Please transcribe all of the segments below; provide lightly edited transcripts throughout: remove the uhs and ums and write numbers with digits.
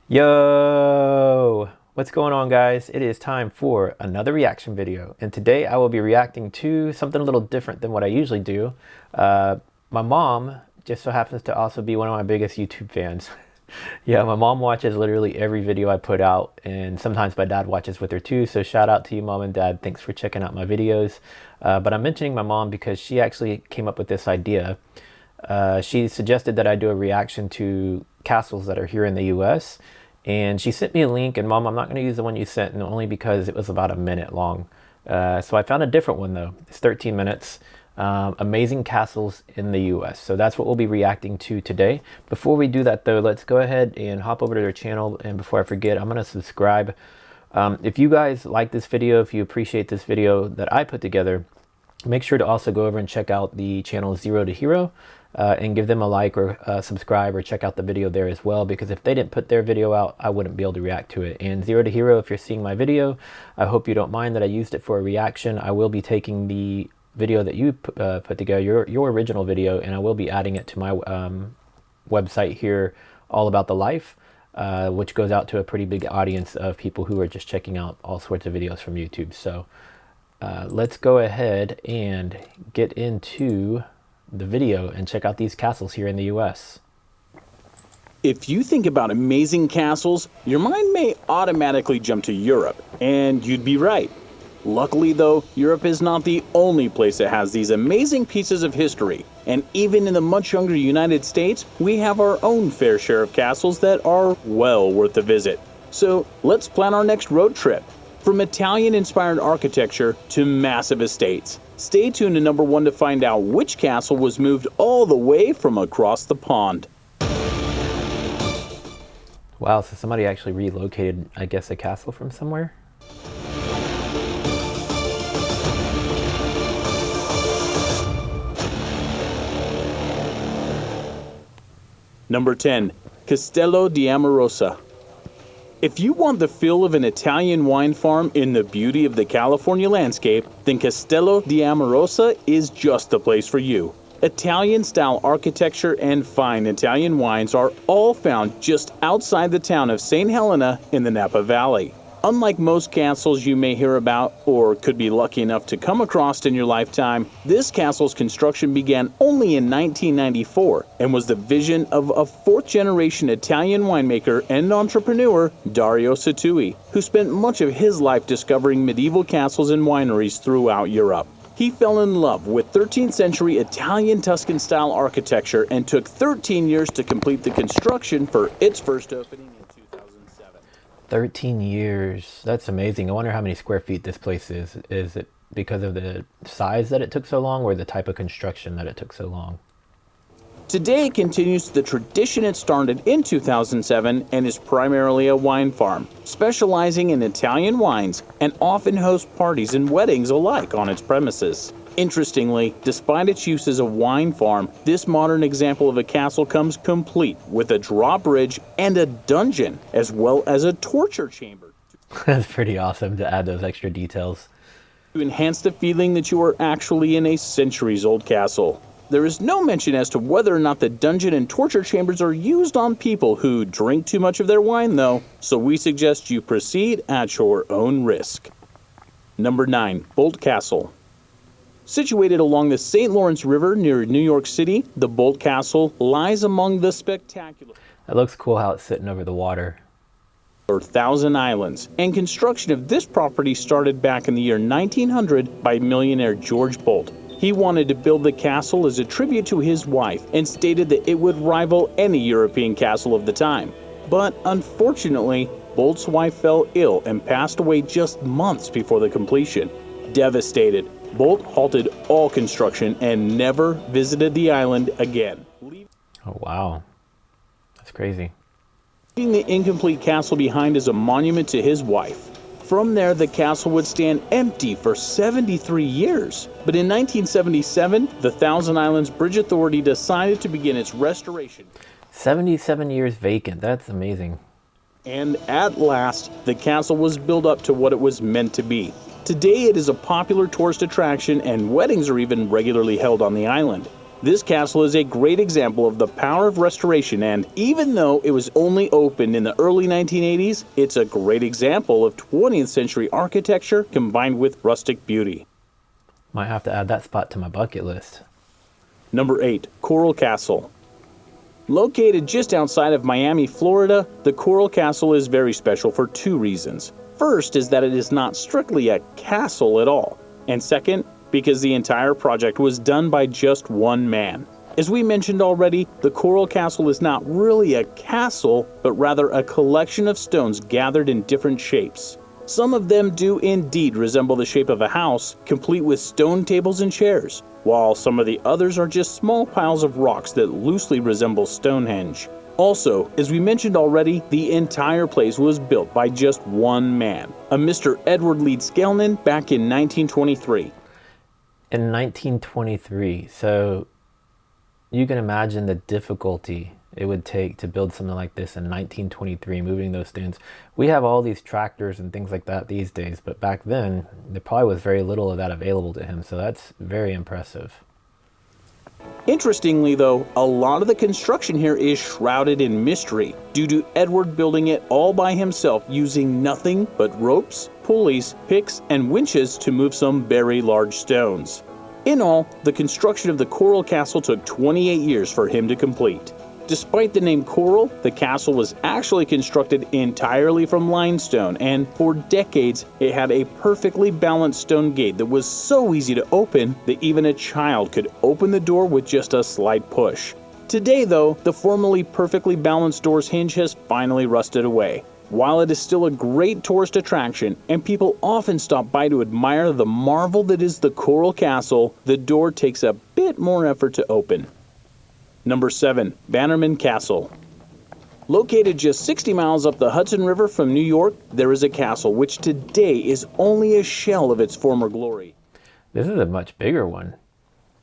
Yo! What's going on, guys? It is time for another reaction video, and today I will be reacting to something a little different than what I usually do. My mom just so happens to also be one of my biggest YouTube fans. Yeah, my mom watches literally every video I put out, and sometimes my dad watches with her too, so shout out to you, Mom and Dad. Thanks for checking out my videos. But I'm mentioning my mom because she actually came up with this idea. She suggested that I do a reaction to castles that are here in the US, and she sent me a link, and Mom, I'm not going to use the one you sent, and only because it was about a minute long. So I found a different one though. It's 13 minutes. Amazing castles in the US. So that's what we'll be reacting to today. Before we do that though, let's go ahead and hop over to their channel, and before I forget, I'm going to subscribe. If you guys like this video, if you appreciate this video that I put together, make sure to also go over and check out the channel Zero to Hero, and give them a like or subscribe, or check out the video there as well, because if they didn't put their video out, I wouldn't be able to react to it. And Zero to Hero, if you're seeing my video, I hope you don't mind that I used it for a reaction. I will be taking the video that you put together, your original video, and I will be adding it to my website here, All About the Life, which goes out to a pretty big audience of people who are just checking out all sorts of videos from YouTube. So let's go ahead and get into the video and check out these castles here in the US. If you think about amazing castles, your mind may automatically jump to Europe, and you'd be right. Luckily though, Europe is not the only place that has these amazing pieces of history, and even in the much younger United States, we have our own fair share of castles that are well worth a visit. So let's plan our next road trip. From Italian-inspired architecture to massive estates. Stay tuned to number 1 to find out which castle was moved all the way from across the pond. Wow, so somebody actually relocated, I guess, a castle from somewhere? Number 10. Castello di Amorosa. If you want the feel of an Italian wine farm in the beauty of the California landscape, then Castello di Amorosa is just the place for you. Italian-style architecture and fine Italian wines are all found just outside the town of St. Helena in the Napa Valley. Unlike most castles you may hear about, or could be lucky enough to come across in your lifetime, this castle's construction began only in 1994 and was the vision of a fourth-generation Italian winemaker and entrepreneur, Dario Satui, who spent much of his life discovering medieval castles and wineries throughout Europe. He fell in love with 13th century Italian Tuscan-style architecture and took 13 years to complete the construction for its first opening. 13 years. That's amazing. I wonder how many square feet this place is. Is it because of the size that it took so long, or the type of construction that it took so long? Today it continues the tradition it started in 2007 and is primarily a wine farm, specializing in Italian wines, and often hosts parties and weddings alike on its premises. Interestingly, despite its use as a wine farm, this modern example of a castle comes complete with a drawbridge and a dungeon, as well as a torture chamber. That's pretty awesome to add those extra details. To enhance the feeling that you are actually in a centuries-old castle. There is no mention as to whether or not the dungeon and torture chambers are used on people who drink too much of their wine though, so we suggest you proceed at your own risk. Number 9. Bolt Castle. Situated along the St. Lawrence River near New York City, the Bolt Castle lies among the spectacular... It looks cool how it's sitting over the water. Thousand Islands, and construction of this property started back in the year 1900 by millionaire George Bolt. He wanted to build the castle as a tribute to his wife and stated that it would rival any European castle of the time. But unfortunately, Bolt's wife fell ill and passed away just months before the completion. Devastated, Bolt halted all construction and never visited the island again. Oh wow, that's crazy. Leaving the incomplete castle behind as a monument to his wife. From there, the castle would stand empty for 73 years. But in 1977, the Thousand Islands Bridge Authority decided to begin its restoration. 77 years vacant, that's amazing. And at last, the castle was built up to what it was meant to be. Today, it is a popular tourist attraction, and weddings are even regularly held on the island. This castle is a great example of the power of restoration, and even though it was only opened in the early 1980s, it's a great example of 20th century architecture combined with rustic beauty. Might have to add that spot to my bucket list. Number 8. Coral Castle. Located just outside of Miami, Florida, the Coral Castle is very special for two reasons. First is that it is not strictly a castle at all, and second, because the entire project was done by just one man. As we mentioned already, the Coral Castle is not really a castle, but rather a collection of stones gathered in different shapes. Some of them do indeed resemble the shape of a house, complete with stone tables and chairs, while some of the others are just small piles of rocks that loosely resemble Stonehenge. Also, as we mentioned already, the entire place was built by just one man, a Mr. Edward Leeds Skelton back in 1923. In 1923, so you can imagine the difficulty it would take to build something like this in 1923, moving those stones. We have all these tractors and things like that these days, but back then there probably was very little of that available to him, so that's very impressive. Interestingly though, a lot of the construction here is shrouded in mystery due to Edward building it all by himself using nothing but ropes, pulleys, picks, and winches to move some very large stones. In all, the construction of the Coral Castle took 28 years for him to complete. Despite the name Coral, the castle was actually constructed entirely from limestone, and for decades it had a perfectly balanced stone gate that was so easy to open that even a child could open the door with just a slight push. Today though, the formerly perfectly balanced door's hinge has finally rusted away. While it is still a great tourist attraction, and people often stop by to admire the marvel that is the Coral Castle, the door takes a bit more effort to open. Number 7. Bannerman Castle. Located just 60 miles up the Hudson River from New York, there is a castle which today is only a shell of its former glory. This is a much bigger one.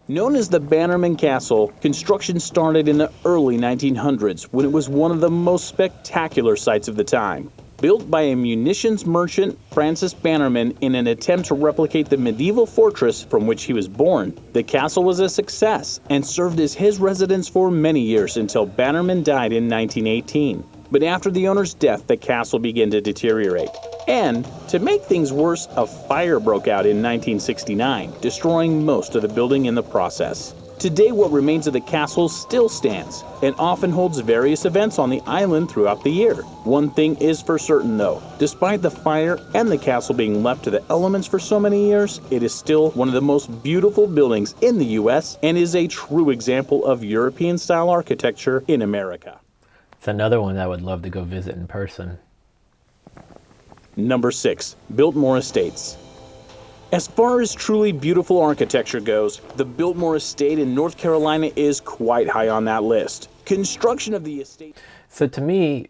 Known as the Bannerman Castle, construction started in the early 1900s when it was one of the most spectacular sights of the time. Built by a munitions merchant, Francis Bannerman, in an attempt to replicate the medieval fortress from which he was born, the castle was a success and served as his residence for many years until Bannerman died in 1918. But after the owner's death, the castle began to deteriorate. And, to make things worse, a fire broke out in 1969, destroying most of the building in the process. Today, what remains of the castle still stands, and often holds various events on the island throughout the year. One thing is for certain though, despite the fire and the castle being left to the elements for so many years, it is still one of the most beautiful buildings in the US and is a true example of European-style architecture in America. It's another one I would love to go visit in person. Number 6. Biltmore Estates. As far as truly beautiful architecture goes, the Biltmore Estate in North Carolina is quite high on that list. Construction of the estate... So to me,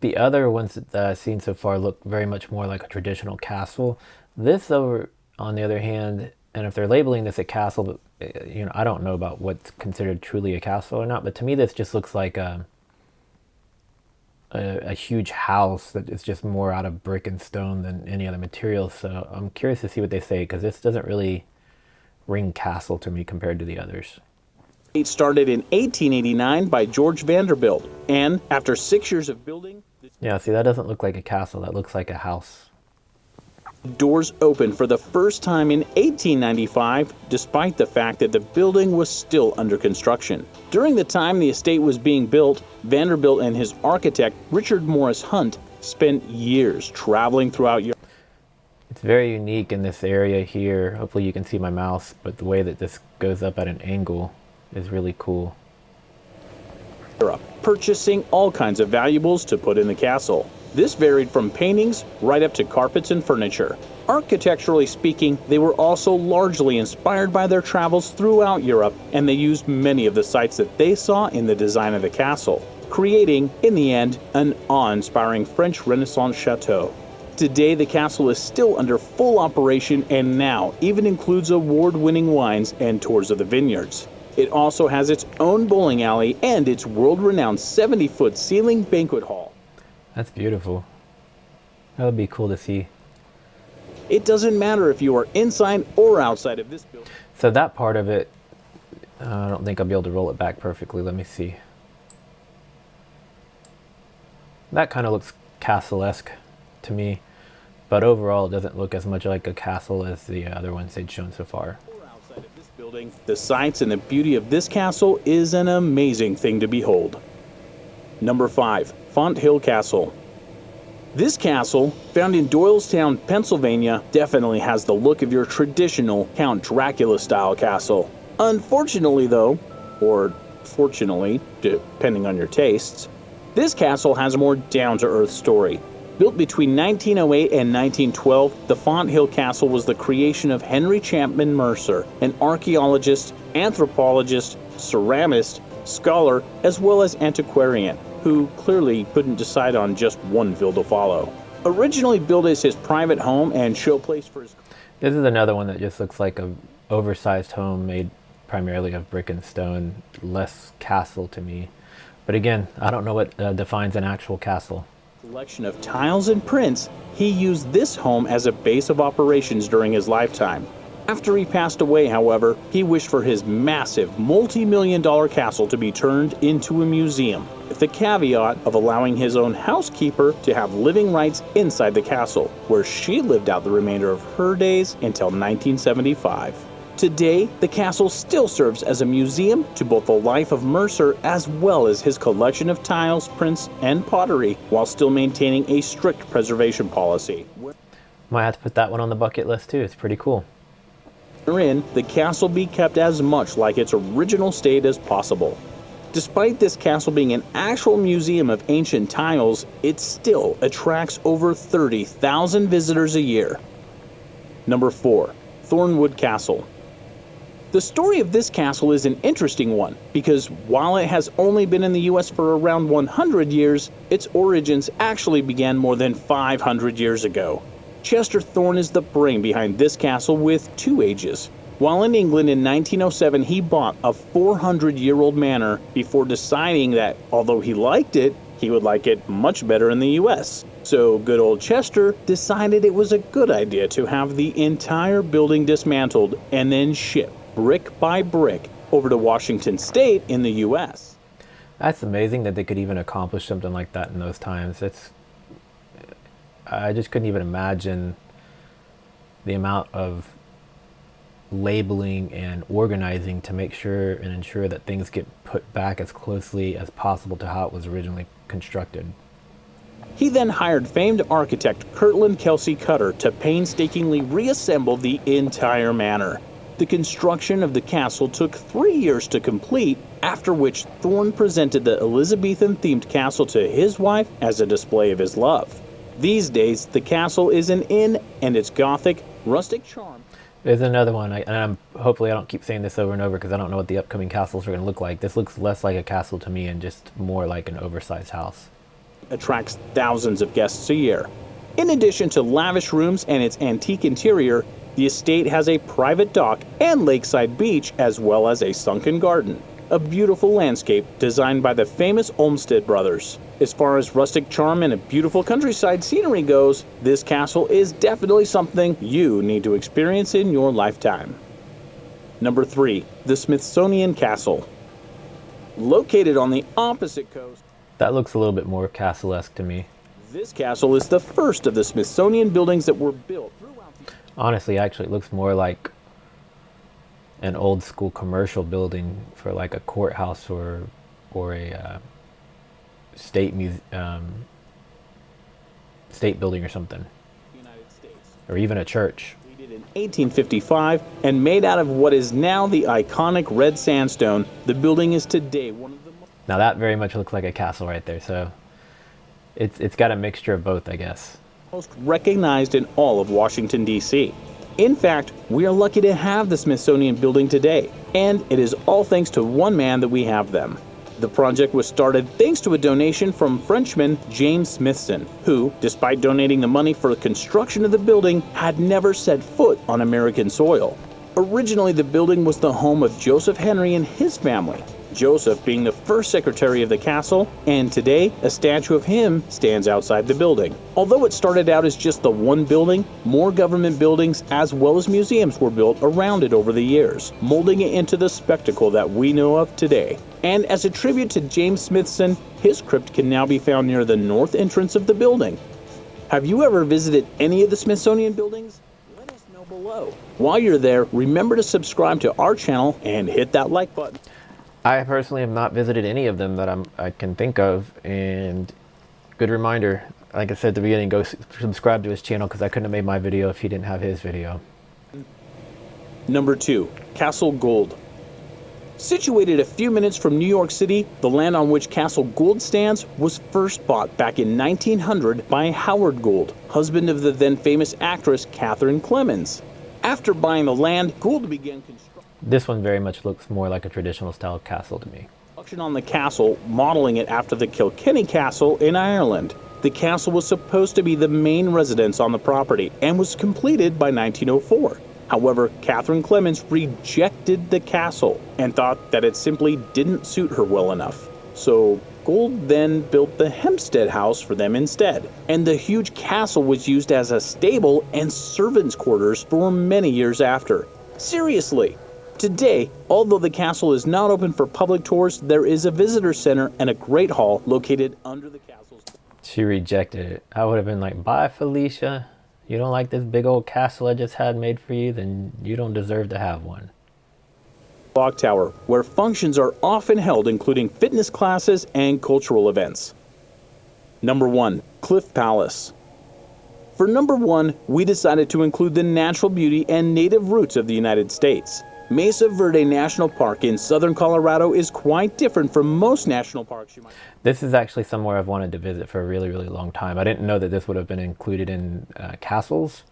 the other ones that I've seen so far look very much more like a traditional castle. This, over on the other hand, and if they're labeling this a castle, but I don't know about what's considered truly a castle or not, but to me this just looks like a huge house that is just more out of brick and stone than any other material. So I'm curious to see what they say, because this doesn't really ring castle to me compared to the others. It started in 1889 by George Vanderbilt, and after 6 years of building... Yeah, see, that doesn't look like a castle, that looks like a house. Doors opened for the first time in 1895, despite the fact that the building was still under construction. During the time the estate was being built, Vanderbilt and his architect, Richard Morris Hunt, spent years traveling throughout Europe. It's very unique in this area here. Hopefully you can see my mouse, but the way that this goes up at an angle is really cool. Purchasing all kinds of valuables to put in the castle. This varied from paintings right up to carpets and furniture. Architecturally speaking, they were also largely inspired by their travels throughout Europe, and they used many of the sites that they saw in the design of the castle, creating, in the end, an awe-inspiring French Renaissance chateau. Today, the castle is still under full operation and now even includes award-winning wines and tours of the vineyards. It also has its own bowling alley and its world-renowned 70-foot ceiling banquet hall. That's beautiful. That would be cool to see. It doesn't matter if you are inside or outside of this building. So that part of it, I don't think I'll be able to roll it back perfectly. Let me see. That kind of looks castle-esque to me, but overall it doesn't look as much like a castle as the other ones they'd shown so far. Outside of this building, the sights and the beauty of this castle is an amazing thing to behold. Number 5. Font Hill Castle. This castle, found in Doylestown, Pennsylvania, definitely has the look of your traditional Count Dracula-style castle. Unfortunately though, or fortunately, depending on your tastes, this castle has a more down-to-earth story. Built between 1908 and 1912, the Font Hill Castle was the creation of Henry Chapman Mercer, an archaeologist, anthropologist, ceramist, scholar, as well as antiquarian, who clearly couldn't decide on just one field to follow. Originally built as his private home and showplace for his... This is another one that just looks like a oversized home made primarily of brick and stone, less castle to me. But again, I don't know what defines an actual castle. Collection of tiles and prints, he used this home as a base of operations during his lifetime. After he passed away, however, he wished for his massive, multi-million-dollar castle to be turned into a museum, with the caveat of allowing his own housekeeper to have living rights inside the castle, where she lived out the remainder of her days until 1975. Today, the castle still serves as a museum to both the life of Mercer as well as his collection of tiles, prints, and pottery, while still maintaining a strict preservation policy. Might have to put that one on the bucket list too. It's pretty cool. Wherein the castle be kept as much like its original state as possible. Despite this castle being an actual museum of ancient tiles, it still attracts over 30,000 visitors a year. Number 4. Thornwood Castle. The story of this castle is an interesting one, because while it has only been in the US for around 100 years, its origins actually began more than 500 years ago. Chester Thorne is the brain behind this castle with 2 ages. While in England in 1907, he bought a 400-year-old manor before deciding that, although he liked it, he would like it much better in the US. So good old Chester decided it was a good idea to have the entire building dismantled and then shipped, brick by brick, over to Washington State in the US. That's amazing that they could even accomplish something like that in those times. I just couldn't even imagine the amount of labeling and organizing to make sure and ensure that things get put back as closely as possible to how it was originally constructed. He then hired famed architect Kirtland Kelsey Cutter to painstakingly reassemble the entire manor. The construction of the castle took 3 years to complete, after which Thorne presented the Elizabethan-themed castle to his wife as a display of his love. These days, the castle is an inn, and its Gothic, rustic charm. There's another one, hopefully I don't keep saying this over and over because I don't know what the upcoming castles are going to look like. This looks less like a castle to me and just more like an oversized house. Attracts thousands of guests a year. In addition to lavish rooms and its antique interior, the estate has a private dock and lakeside beach, as well as a sunken garden. A beautiful landscape designed by the famous Olmsted brothers. As far as rustic charm and a beautiful countryside scenery goes, this castle is definitely something you need to experience in your lifetime. Number 3. The Smithsonian Castle. Located on the opposite coast, that looks a little bit more castle-esque to me. This castle is the first of the Smithsonian buildings that were built throughout the... Honestly, actually, it looks more like an old school commercial building for like a courthouse or a state building or something, United States. Or even a church. In 1855 and made out of what is now the iconic red sandstone, the building is today one of the most... Now that very much looks like a castle right there, so it's got a mixture of both, I guess. Most recognized in all of Washington, D.C. In fact, we are lucky to have the Smithsonian building today, and it is all thanks to one man that we have them. The project was started thanks to a donation from Frenchman James Smithson, who, despite donating the money for the construction of the building, had never set foot on American soil. Originally, the building was the home of Joseph Henry and his family. Joseph being the first secretary of the castle, and today a statue of him stands outside the building. Although it started out as just the one building, more government buildings as well as museums were built around it over the years, molding it into the spectacle that we know of today. And as a tribute to James Smithson, his crypt can now be found near the north entrance of the building. Have you ever visited any of the Smithsonian buildings? Let us know below. While you're there, remember to subscribe to our channel and hit that like button. I personally have not visited any of them that I can think of, and good reminder, like I said at the beginning, go subscribe to his channel because I couldn't have made my video if he didn't have his video. Number 2, Castle Gould. Situated a few minutes from New York City, the land on which Castle Gould stands was first bought back in 1900 by Howard Gould, husband of the then famous actress Katherine Clemens. After buying the land, Gould began construction. This one very much looks more like a traditional style castle to me. On the castle, modeling it after the Kilkenny Castle in Ireland. The castle was supposed to be the main residence on the property and was completed by 1904. However, Katherine Clemens rejected the castle and thought that it simply didn't suit her well enough. So Gould then built the Hempstead House for them instead, and the huge castle was used as a stable and servants' quarters for many years after. Seriously! Today, although the castle is not open for public tours, there is a visitor center and a great hall located under the castle's... She rejected it. I would have been like, bye Felicia. You don't like this big old castle I just had made for you, then you don't deserve to have one. Clock Tower, where functions are often held including fitness classes and cultural events. Number 1, Cliff Palace. For number 1, we decided to include the natural beauty and native roots of the United States. Mesa Verde National Park in southern Colorado is quite different from most national parks you might... This is actually somewhere I've wanted to visit for a really, really long time. I didn't know that this would have been included in castles,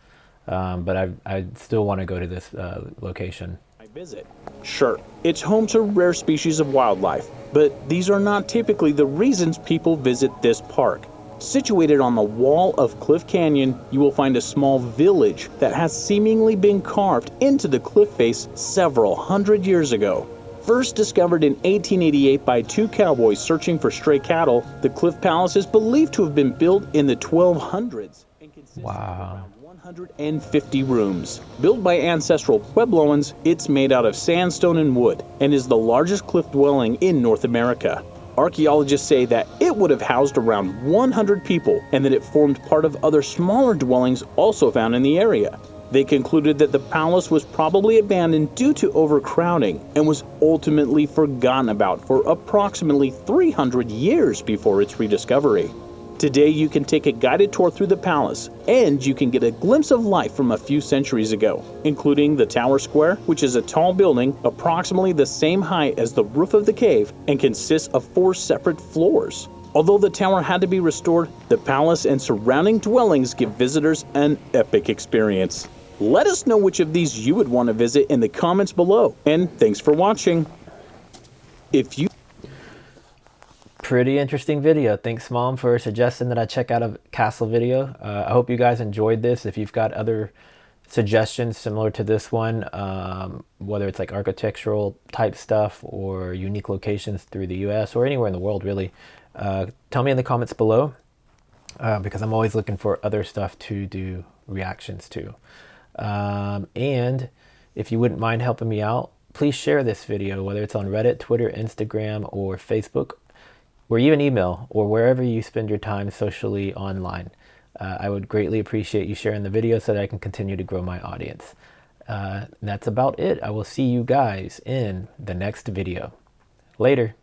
but I still want to go to this location. Visit. Sure, it's home to rare species of wildlife, but these are not typically the reasons people visit this park. Situated on the wall of Cliff Canyon, you will find a small village that has seemingly been carved into the cliff face several hundred years ago. First discovered in 1888 by two cowboys searching for stray cattle, the Cliff Palace is believed to have been built in the 1200s and consists of around 150 rooms. Built by ancestral Puebloans, it's made out of sandstone and wood and is the largest cliff dwelling in North America. Archaeologists say that it would have housed around 100 people and that it formed part of other smaller dwellings also found in the area. They concluded that the palace was probably abandoned due to overcrowding and was ultimately forgotten about for approximately 300 years before its rediscovery. Today you can take a guided tour through the palace, and you can get a glimpse of life from a few centuries ago, including the Tower Square, which is a tall building approximately the same height as the roof of the cave and consists of 4 separate floors. Although the tower had to be restored, the palace and surrounding dwellings give visitors an epic experience. Let us know which of these you would want to visit in the comments below, and thanks for watching. Pretty interesting video. Thanks Mom for suggesting that I check out a castle video. I hope you guys enjoyed this. If you've got other suggestions similar to this one, whether it's like architectural type stuff or unique locations through the US or anywhere in the world really, tell me in the comments below, because I'm always looking for other stuff to do reactions to. And if you wouldn't mind helping me out, please share this video, whether it's on Reddit, Twitter, Instagram, or Facebook, or even email, or wherever you spend your time socially online. I would greatly appreciate you sharing the video so that I can continue to grow my audience. That's about it. I will see you guys in the next video. Later.